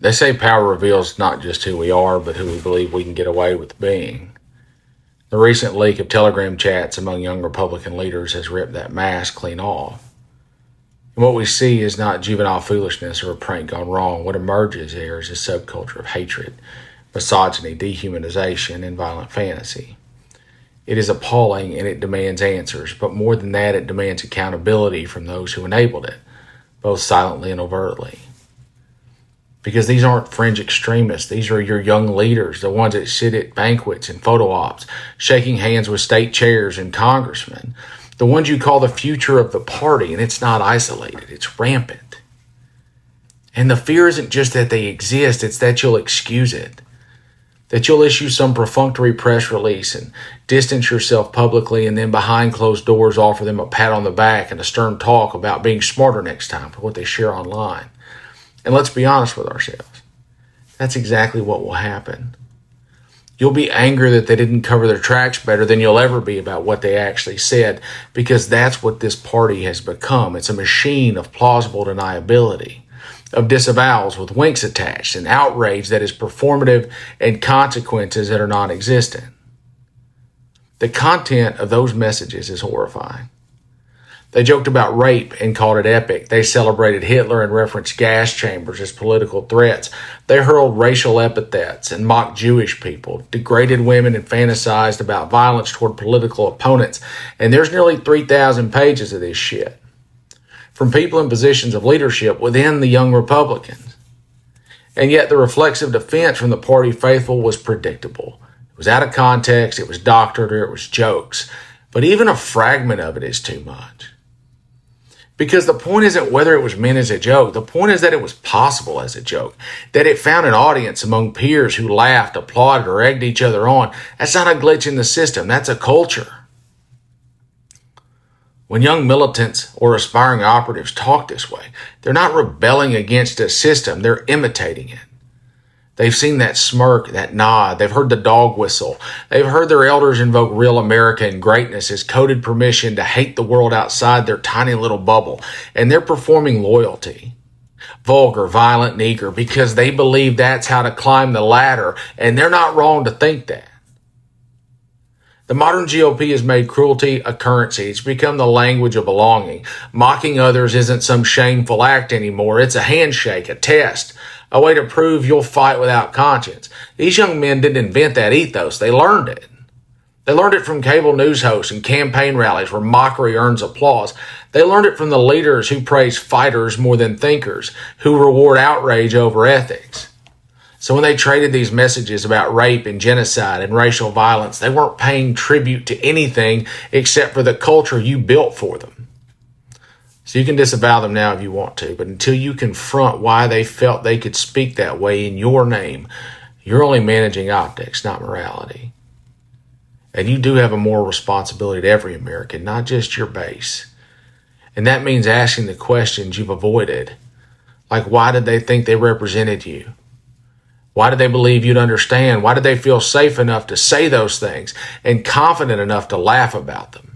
They say power reveals not just who we are, but who we believe we can get away with being. The recent leak of Telegram chats among young Republican leaders has ripped that mask clean off. And what we see is not juvenile foolishness or a prank gone wrong. What emerges here is a subculture of hatred, misogyny, dehumanization, and violent fantasy. It is appalling and it demands answers, but more than that, it demands accountability from those who enabled it, both silently and overtly. Because these aren't fringe extremists. These are your young leaders, the ones that sit at banquets and photo ops, shaking hands with state chairs and congressmen, the ones you call the future of the party, and it's not isolated, it's rampant. And the fear isn't just that they exist, it's that you'll excuse it. That you'll issue some perfunctory press release and distance yourself publicly and then behind closed doors offer them a pat on the back and a stern talk about being smarter next time for what they share online. And let's be honest with ourselves. That's exactly what will happen. You'll be angry that they didn't cover their tracks better than you'll ever be about what they actually said, because that's what this party has become. It's a machine of plausible deniability, of disavowals with winks attached, and outrage that is performative and consequences that are non-existent. The content of those messages is horrifying. They joked about rape and called it epic. They celebrated Hitler and referenced gas chambers as political threats. They hurled racial epithets and mocked Jewish people, degraded women, and fantasized about violence toward political opponents. And there's nearly 3,000 pages of this shit from people in positions of leadership within the young Republicans. And yet the reflexive defense from the party faithful was predictable. It was out of context, it was doctored, or it was jokes. But even a fragment of it is too much. Because the point isn't whether it was meant as a joke. The point is that it was possible as a joke. That it found an audience among peers who laughed, applauded, or egged each other on. That's not a glitch in the system. That's a culture. When young militants or aspiring operatives talk this way, they're not rebelling against a system. They're imitating it. They've seen that smirk, that nod. They've heard the dog whistle. They've heard their elders invoke real America and greatness as coded permission to hate the world outside their tiny little bubble. And they're performing loyalty. Vulgar, violent, and eager, because they believe that's how to climb the ladder. And they're not wrong to think that. The modern GOP has made cruelty a currency. It's become the language of belonging. Mocking others isn't some shameful act anymore. It's a handshake, a test, a way to prove you'll fight without conscience. These young men didn't invent that ethos. They learned it. They learned it from cable news hosts and campaign rallies where mockery earns applause. They learned it from the leaders who praise fighters more than thinkers, who reward outrage over ethics. So when they traded these messages about rape and genocide and racial violence, they weren't paying tribute to anything except for the culture you built for them. So you can disavow them now if you want to, but until you confront why they felt they could speak that way in your name, you're only managing optics, not morality. And you do have a moral responsibility to every American, not just your base. And that means asking the questions you've avoided. Like, why did they think they represented you? Why did they believe you'd understand? Why did they feel safe enough to say those things and confident enough to laugh about them?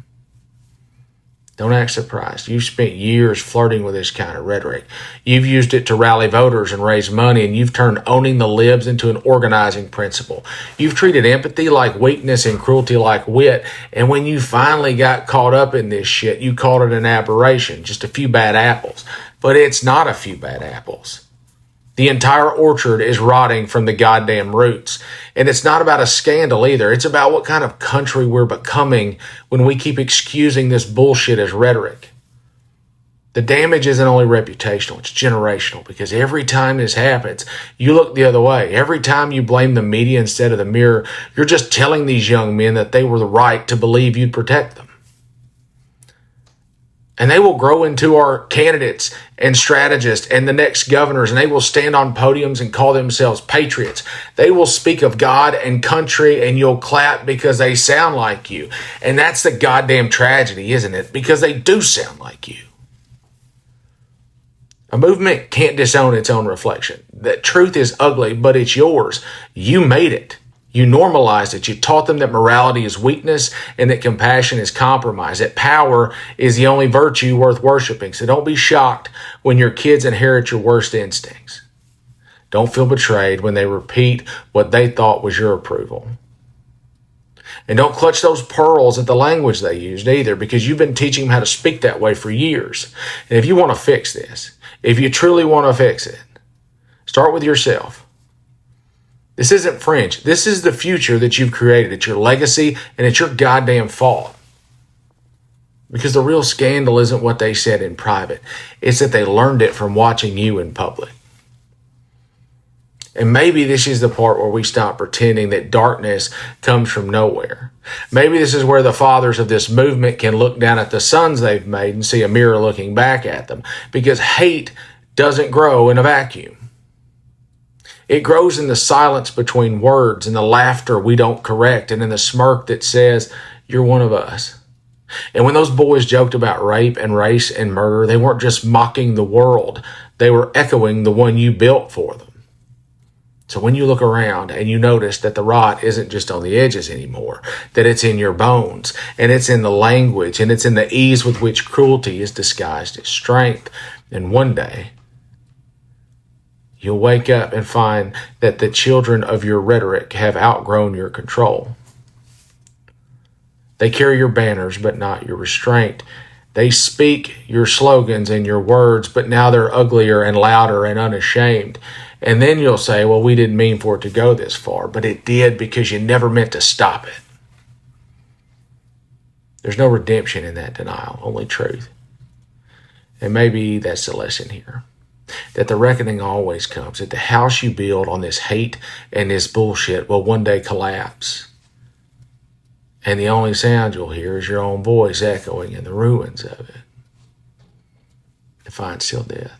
Don't act surprised. You've spent years flirting with this kind of rhetoric. You've used it to rally voters and raise money, and you've turned owning the libs into an organizing principle. You've treated empathy like weakness and cruelty like wit, and when you finally got caught up in this shit, you called it an aberration, just a few bad apples. But it's not a few bad apples. The entire orchard is rotting from the goddamn roots. And it's not about a scandal either. It's about what kind of country we're becoming when we keep excusing this bullshit as rhetoric. The damage isn't only reputational, it's generational, because every time this happens, you look the other way. Every time you blame the media instead of the mirror, you're just telling these young men that they were the right to believe you'd protect them. And they will grow into our candidates and strategists and the next governors, and they will stand on podiums and call themselves patriots. They will speak of God and country, and you'll clap because they sound like you. And that's the goddamn tragedy, isn't it? Because they do sound like you. A movement can't disown its own reflection. The truth is ugly, but it's yours. You made it. You normalized it. You taught them that morality is weakness and that compassion is compromise, that power is the only virtue worth worshiping. So don't be shocked when your kids inherit your worst instincts. Don't feel betrayed when they repeat what they thought was your approval. And don't clutch those pearls at the language they used either, because you've been teaching them how to speak that way for years. And if you want to fix this, if you truly want to fix it, start with yourself. This isn't French. This is the future that you've created. It's your legacy, and it's your goddamn fault. Because the real scandal isn't what they said in private. It's that they learned it from watching you in public. And maybe this is the part where we stop pretending that darkness comes from nowhere. Maybe this is where the fathers of this movement can look down at the sons they've made and see a mirror looking back at them. Because hate doesn't grow in a vacuum. It grows in the silence between words, in the laughter we don't correct, and in the smirk that says, "You're one of us." And when those boys joked about rape and race and murder, they weren't just mocking the world. They were echoing the one you built for them. So when you look around and you notice that the rot isn't just on the edges anymore, that it's in your bones, and it's in the language, and it's in the ease with which cruelty is disguised as strength, and one day you'll wake up and find that the children of your rhetoric have outgrown your control. They carry your banners, but not your restraint. They speak your slogans and your words, but now they're uglier and louder and unashamed. And then you'll say, well, we didn't mean for it to go this far, but it did because you never meant to stop it. There's no redemption in that denial, only truth. And maybe that's the lesson here. That the reckoning always comes, that the house you build on this hate and this bullshit will one day collapse. And the only sound you'll hear is your own voice echoing in the ruins of it. To find still death.